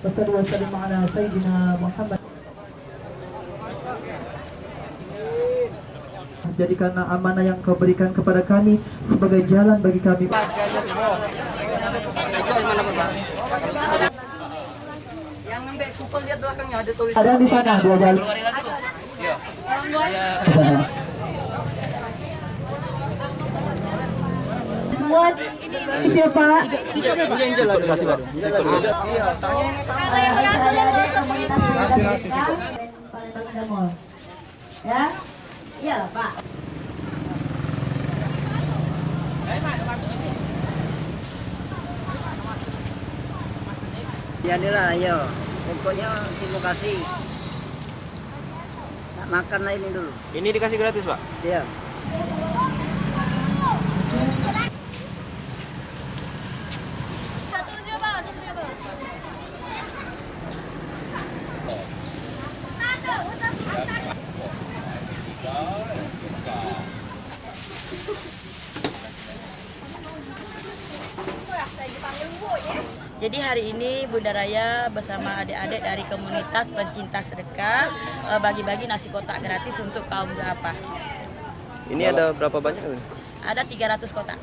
Wassallallahu wasallam ala sayyidina Muhammad. Jadikanlah amanah yang kau berikan kepada kami sebagai jalan bagi kami. Yang ngambil kupon lihat belakangnya ada tulis. Ada di sana dua jalan. Semua siapa? Ya, iya Pak. Ya inilah, ayo. Pokoknya terima kasih. Nak makan lah ini dulu. Ini dikasih gratis, Pak? Iya. Jadi hari ini Bunda Raya bersama adik-adik dari komunitas pencinta sedekah bagi-bagi nasi kotak gratis untuk kaum duafa. Ini ada berapa banyak? Ada 300 kotak.